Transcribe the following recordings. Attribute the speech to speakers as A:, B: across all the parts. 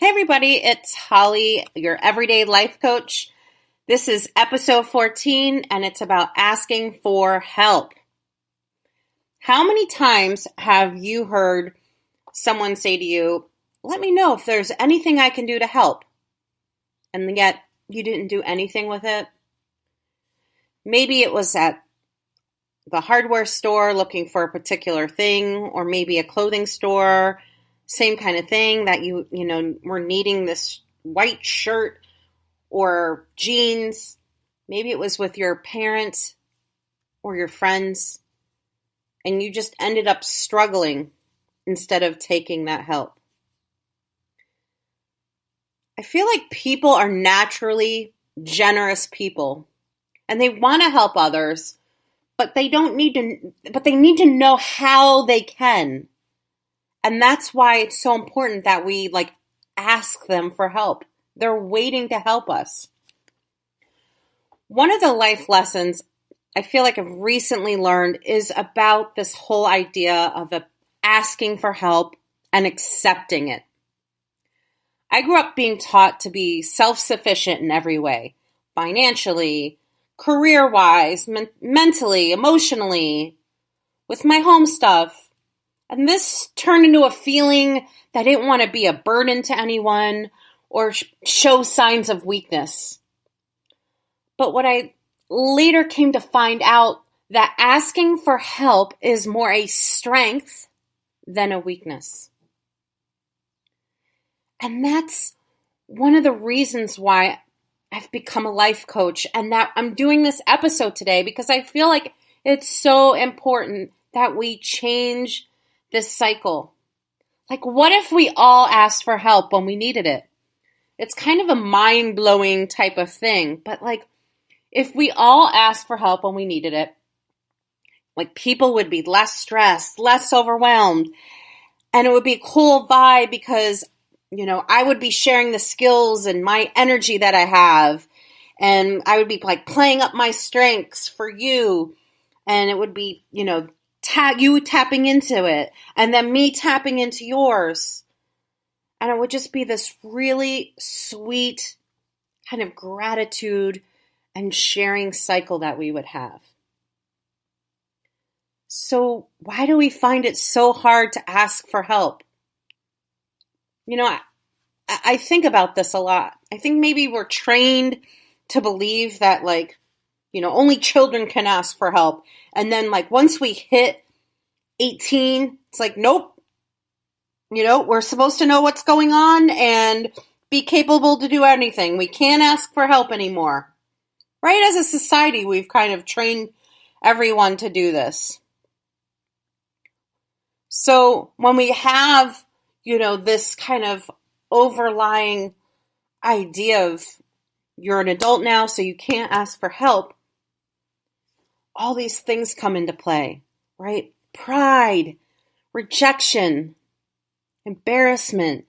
A: Hey everybody, it's Holly, your everyday life coach. This is episode 14 and it's about asking for help. How many times have you heard someone say to you, let me know if there's anything I can do to help, and yet you didn't do anything with it? Maybe it was at the hardware store looking for a particular thing, or maybe a clothing store, same kind of thing, that you were needing this white shirt or jeans. Maybe it was with your parents or your friends, and you just ended up struggling instead of taking that help. I feel like people are naturally generous people, and they want to help others, but they need to know how they can. And that's why it's so important that we ask them for help. They're waiting to help us. One of the life lessons I feel like I've recently learned is about this whole idea of asking for help and accepting it. I grew up being taught to be self-sufficient in every way, financially, career-wise, mentally, emotionally, with my home stuff. And this turned into a feeling that I didn't want to be a burden to anyone or show signs of weakness. But what I later came to find out, that asking for help is more a strength than a weakness. And that's one of the reasons why I've become a life coach, and that I'm doing this episode today, because I feel like it's so important that we change this cycle. What if we all asked for help when we needed it? It's kind of a mind-blowing type of thing, but if we all asked for help when we needed it, people would be less stressed, less overwhelmed, and it would be a cool vibe because, I would be sharing the skills and my energy that I have, and I would be playing up my strengths for you, and it would be, you tapping into it, and then me tapping into yours. And it would just be this really sweet kind of gratitude and sharing cycle that we would have. So why do we find it so hard to ask for help? I think about this a lot. I think maybe we're trained to believe that only children can ask for help. And then once we hit 18, it's nope. We're supposed to know what's going on and be capable to do anything. We can't ask for help anymore. Right? As a society, we've kind of trained everyone to do this. So when we have, this kind of overlying idea of you're an adult now, so you can't ask for help, all these things come into play, right? Pride, rejection, embarrassment,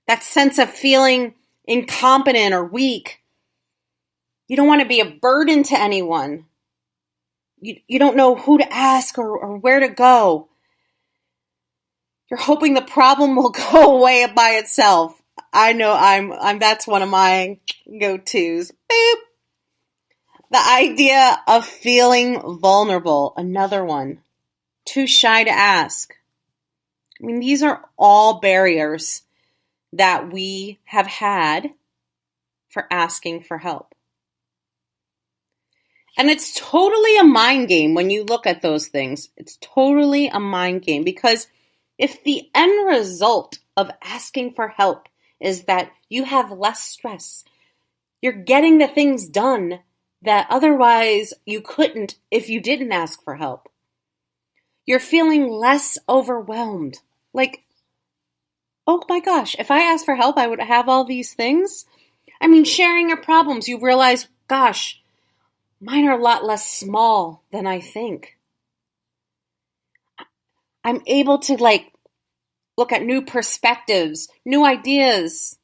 A: that sense of feeling incompetent or weak. You don't want to be a burden to anyone. You don't know who to ask or where to go. You're hoping the problem will go away by itself. I know I'm that's one of my go-tos. Boop. The idea of feeling vulnerable, another one. Too shy to ask. These are all barriers that we have had for asking for help. And it's totally a mind game when you look at those things. It's totally a mind game, because if the end result of asking for help is that you have less stress, you're getting the things done that otherwise you couldn't if you didn't ask for help. You're feeling less overwhelmed. Oh my gosh, if I asked for help, I would have all these things. Sharing your problems, you realize, gosh, mine are a lot less small than I think. I'm able to look at new perspectives, new ideas,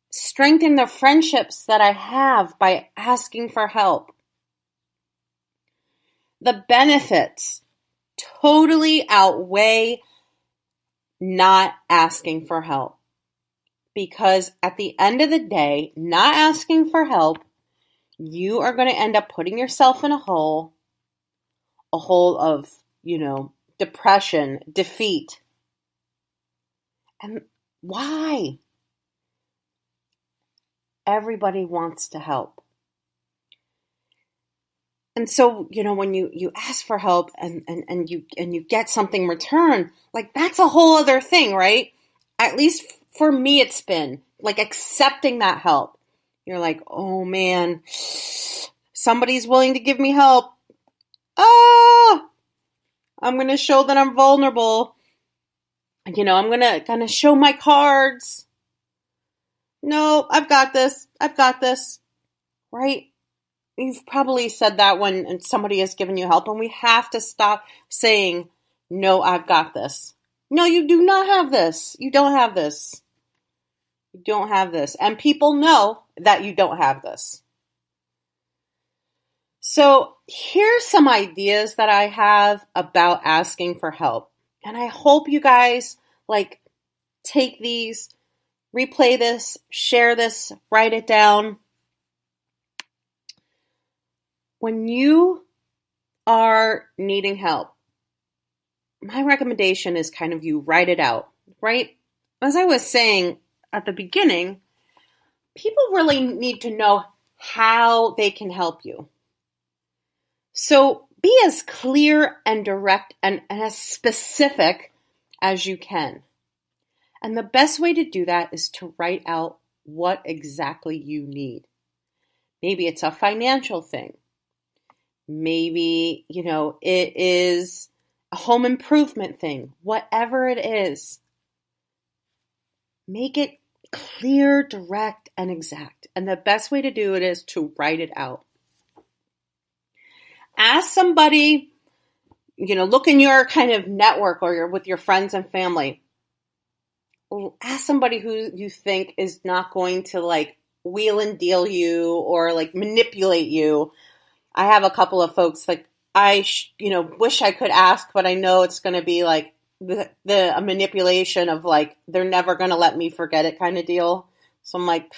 A: strengthen the friendships that I have by asking for help. The benefits totally outweigh not asking for help. Because at the end of the day, not asking for help, you are going to end up putting yourself in a hole of, depression, defeat. And why? Everybody wants to help. And so, when you ask for help and you get something in return, like that's a whole other thing, right? At least for me, it's been like accepting that help. You're like, oh man, somebody's willing to give me help. Oh, I'm going to show that I'm vulnerable. I'm going to show my cards. No, I've got this. I've got this. Right? You've probably said that when somebody has given you help, and we have to stop saying, no, I've got this. No, you do not have this. You don't have this. You don't have this. And people know that you don't have this. So here's some ideas that I have about asking for help. And I hope you guys take these, replay this, share this, write it down. When you are needing help, my recommendation is kind of you write it out, right? As I was saying at the beginning, people really need to know how they can help you. So be as clear and direct and as specific as you can. And the best way to do that is to write out what exactly you need. Maybe it's a financial thing. Maybe, it is a home improvement thing. Whatever it is, make it clear, direct, and exact. And the best way to do it is to write it out. Ask somebody, look in your kind of network or you're with your friends and family. Ask somebody who you think is not going to wheel and deal you or manipulate you. I have a couple of folks I wish I could ask, but I know it's going to be a manipulation of they're never going to let me forget it kind of deal. So I'm like,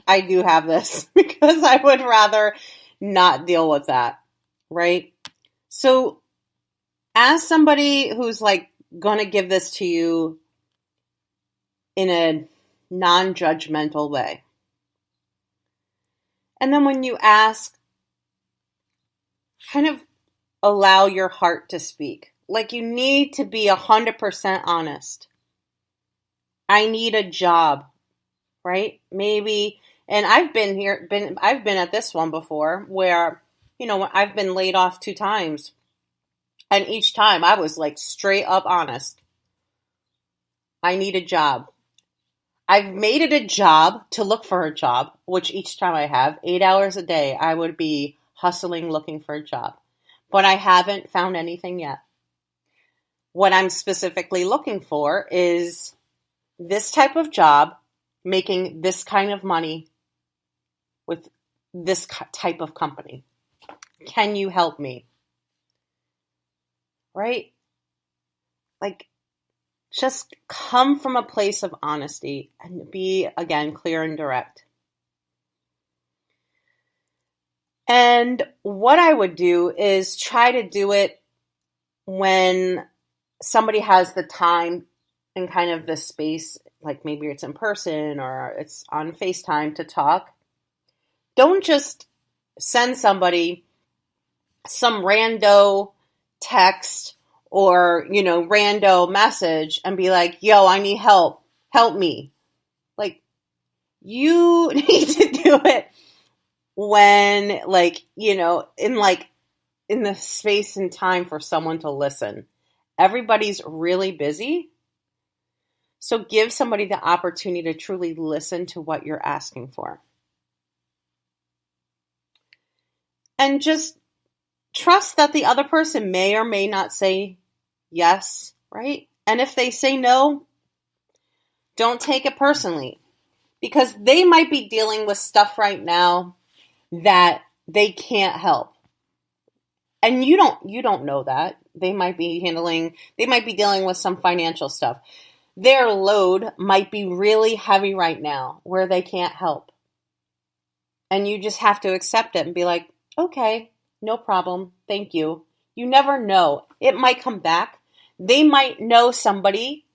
A: I do have this because I would rather not deal with that. Right? So ask somebody who's going to give this to you in a non-judgmental way. And then when you ask, kind of allow your heart to speak. You need to be 100% honest. I need a job, right? Maybe, and I've been at this one before where, I've been laid off 2 times. And each time I was straight up honest. I need a job. I've made it a job to look for a job, which each time I have 8 hours a day, I would be hustling, looking for a job. But I haven't found anything yet. What I'm specifically looking for is this type of job, making this kind of money with this type of company. Can you help me? Right? Just come from a place of honesty and be, again, clear and direct. And what I would do is try to do it when somebody has the time and kind of the space, maybe it's in person or it's on FaceTime to talk. Don't just send somebody some rando text or, rando message and be like, yo, I need help. Help me. You need to do it when, in the space and time for someone to listen. Everybody's really busy. So give somebody the opportunity to truly listen to what you're asking for. And just trust that the other person may or may not say yes, right? And if they say no, don't take it personally. Because they might be dealing with stuff right now that they can't help. And you don't know that. They might be dealing with some financial stuff. their load might be really heavy right now where they can't help. And you just have to accept it and be like, okay, no problem. Thank you. You never know. It might come back. They might know somebody,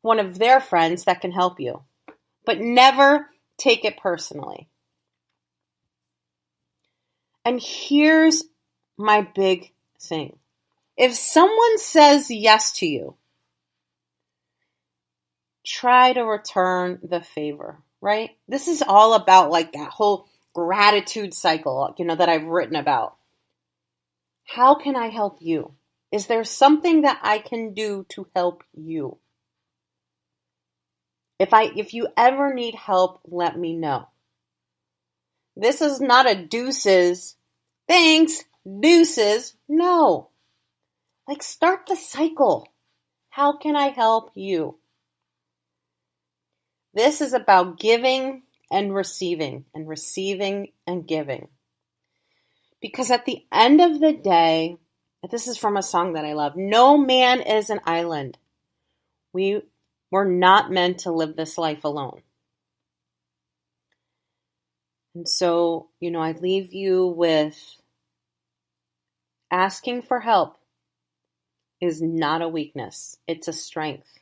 A: one of their friends that can help you. But never take it personally. And here's my big thing. If someone says yes to you, try to return the favor, right? This is all about like that whole gratitude cycle, that I've written about. How can I help you? Is there something that I can do to help you? If you ever need help, let me know. This is not a deuces, thanks, deuces. No. Like, start the cycle. How can I help you? This is about giving and receiving and giving. Because at the end of the day, this is from a song that I love, no man is an island. We're not meant to live this life alone. And so, I leave you with asking for help is not a weakness. It's a strength.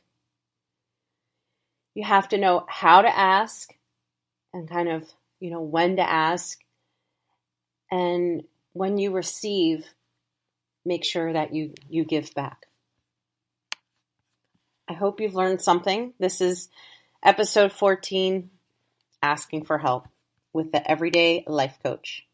A: You have to know how to ask and kind of, when to ask. And when you receive, make sure that you give back. I hope you've learned something. This is episode 14, Asking for Help with the Everyday Life Coach.